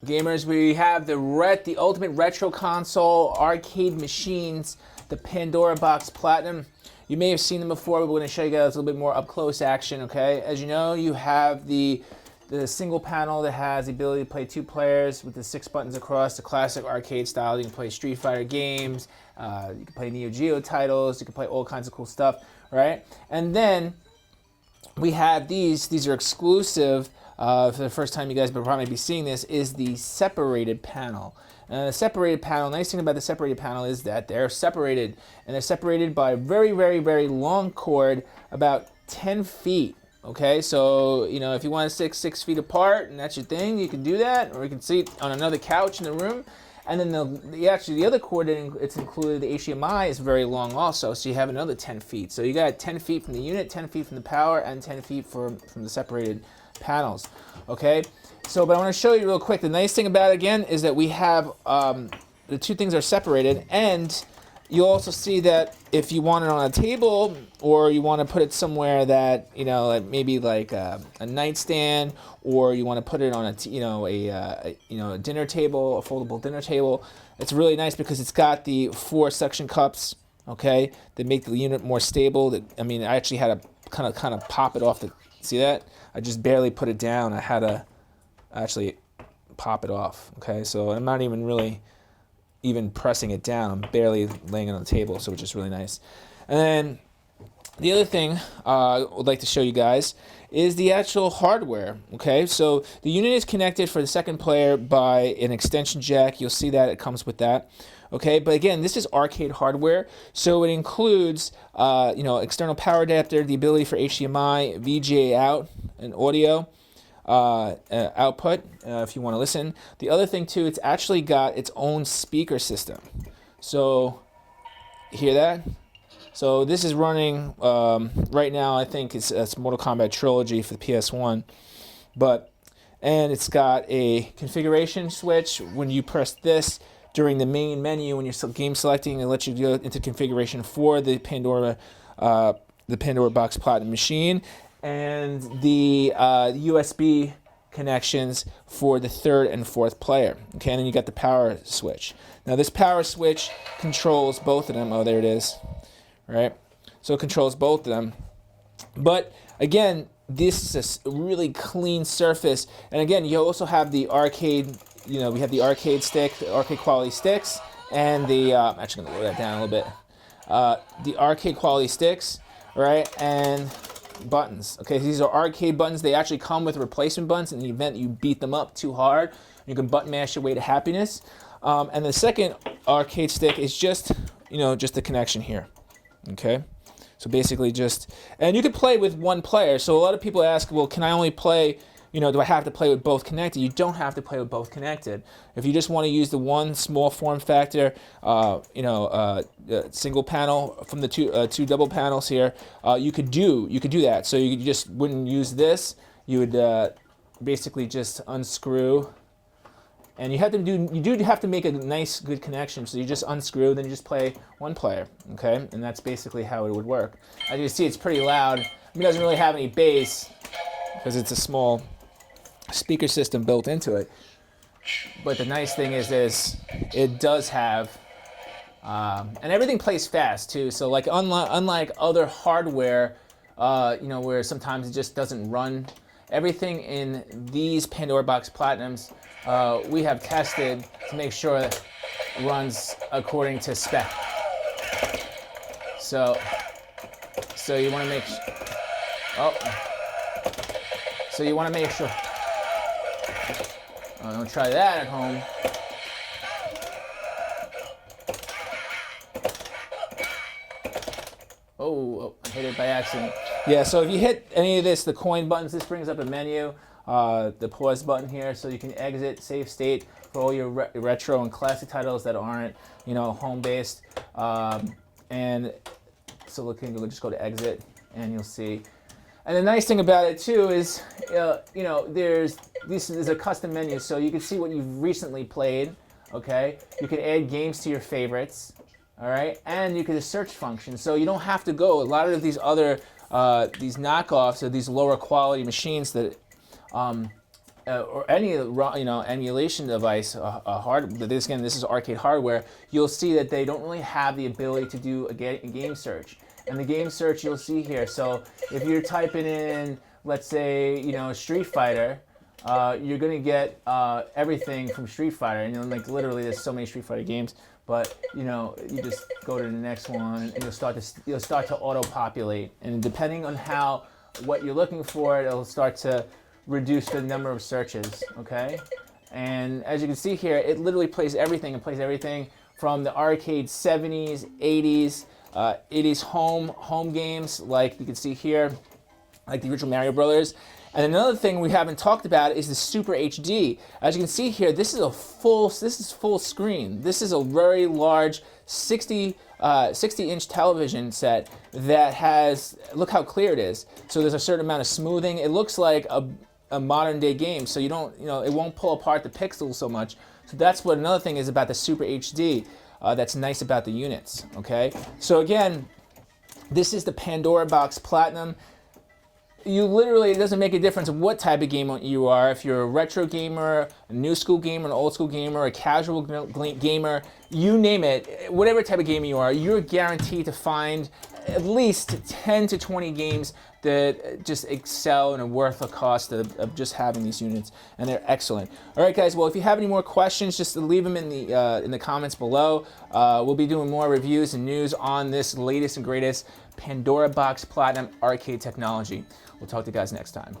Gamers, we have the ultimate retro console arcade machines, the Pandora Box Platinum. You may have seen them before, but we're going to show you guys a little bit more up close action. Okay, as you know, you have the single panel that has the ability to play 2 players with the 6 buttons across, the classic arcade style. You can play Street Fighter games, you can play GEO titles, you can play all kinds of cool stuff, right? And then we have these are exclusive. For the first time you guys will probably be seeing this, is the separated panel. The separated panel, nice thing about the separated panel is that they're separated, and they're separated by a very, very, very long cord, about 10 feet. Okay, so you know, if you want to stick 6 feet apart and that's your thing, you can do that, or you can sit on another couch in the room. And then the other cord it's included, the HDMI, is very long also, so you have another 10 feet. So you got 10 feet from the unit, 10 feet from the power, and 10 feet from the separated panels. Okay, so but I want to show you real quick. The nice thing about it again is that we have the 2 things are separated, and you'll also see that if you want it on a table or you want to put it somewhere that, you know, like maybe like a nightstand, or you want to put it on a dinner table, a foldable dinner table, it's really nice because it's got the 4 suction cups, okay, that make the unit more stable. I mean, I actually had to kind of pop it off the, see that? I just barely put it down. I had to actually pop it off, okay? So I'm not even pressing it down. I'm barely laying it on the table, so which is really nice. And then the other thing I would like to show you guys is the actual hardware, okay? So the unit is connected for the second player by an extension jack. You'll see that it comes with that, okay? But again, this is arcade hardware, so it includes external power adapter, the ability for HDMI, VGA out, and audio output if you want to listen. The other thing too, it's actually got its own speaker system. So hear that? So this is running right now. I think it's Mortal Kombat Trilogy for the PS1, and it's got a configuration switch. When you press this during the main menu, when you're game selecting, it lets you go into configuration for the Pandora Box Platinum machine, and the USB connections for the 3rd and 4th player. Okay, and then you got the power switch. Now this power switch controls both of them. Oh, there it is. Right? So it controls both of them. But again, this is a really clean surface. And again, you also have the arcade, we have the arcade stick, the arcade quality sticks, and the, I'm actually going to lower that down a little bit. The arcade quality sticks, right? And buttons. Okay, these are arcade buttons. They actually come with replacement buttons in the event you beat them up too hard. You can button mash your way to happiness. And the second arcade stick is just the connection here. Okay, so basically and you can play with 1 player. So a lot of people ask, well, can I only play, do I have to play with both connected? You don't have to play with both connected. If you just want to use the one small form factor, single panel from the two double panels here, you could do that. So you just wouldn't use this. You would basically just unscrew. And you do have to make a nice, good connection. So you just unscrew, then you just play 1 player, okay? And that's basically how it would work. As you can see, it's pretty loud. It doesn't really have any bass because it's a small speaker system built into it. But the nice thing is it does have, and everything plays fast too. So like unlike other hardware, where sometimes it just doesn't run. Everything in these Pandora Box Platinums, we have tested to make sure it runs according to spec. So you want to make sure. Don't try that at home. Oh, I hit it by accident. Yeah, so if you hit any of the coin buttons, this brings up a menu, the pause button here, so you can exit, save state for all your retro and classic titles that aren't, home-based. And so we'll just go to exit, and you'll see. And the nice thing about it too is, this is a custom menu, so you can see what you've recently played. Okay, you can add games to your favorites. All right, and you can do a search function, so you don't have to go. A lot of these other these knockoffs or these lower quality machines that or any emulation device, this is arcade hardware, you'll see that they don't really have the ability to do a game search. And the game search you'll see here. So if you're typing in, let's say, Street Fighter, you're gonna get everything from Street Fighter, and like literally there's so many Street Fighter games. But you just go to the next one, and you'll start to auto-populate, and depending on what you're looking for, it'll start to reduce the number of searches. Okay, and as you can see here, it literally plays everything. It plays everything from the arcade 70s, 80s, 80s home games, like you can see here, like the original Mario Brothers. And another thing we haven't talked about is the Super HD. As you can see here, this is full screen. This is a very large 60-inch television set that has, look how clear it is. So there's a certain amount of smoothing. It looks like a modern day game, so you don't, it won't pull apart the pixels so much. So that's what another thing is about the Super HD. That's nice about the units. Okay. So again, this is the Pandora Box Platinum. It doesn't make a difference what type of gamer you are. If you're a retro gamer, a new school gamer, an old school gamer, a casual gamer, you name it, whatever type of gamer you are, you're guaranteed to find at least 10 to 20 games that just excel and are worth the cost of just having these units, and they're excellent. All right, guys. Well, if you have any more questions, just leave them in the comments below. We'll be doing more reviews and news on this latest and greatest Pandora Box Platinum arcade technology. We'll talk to you guys next time.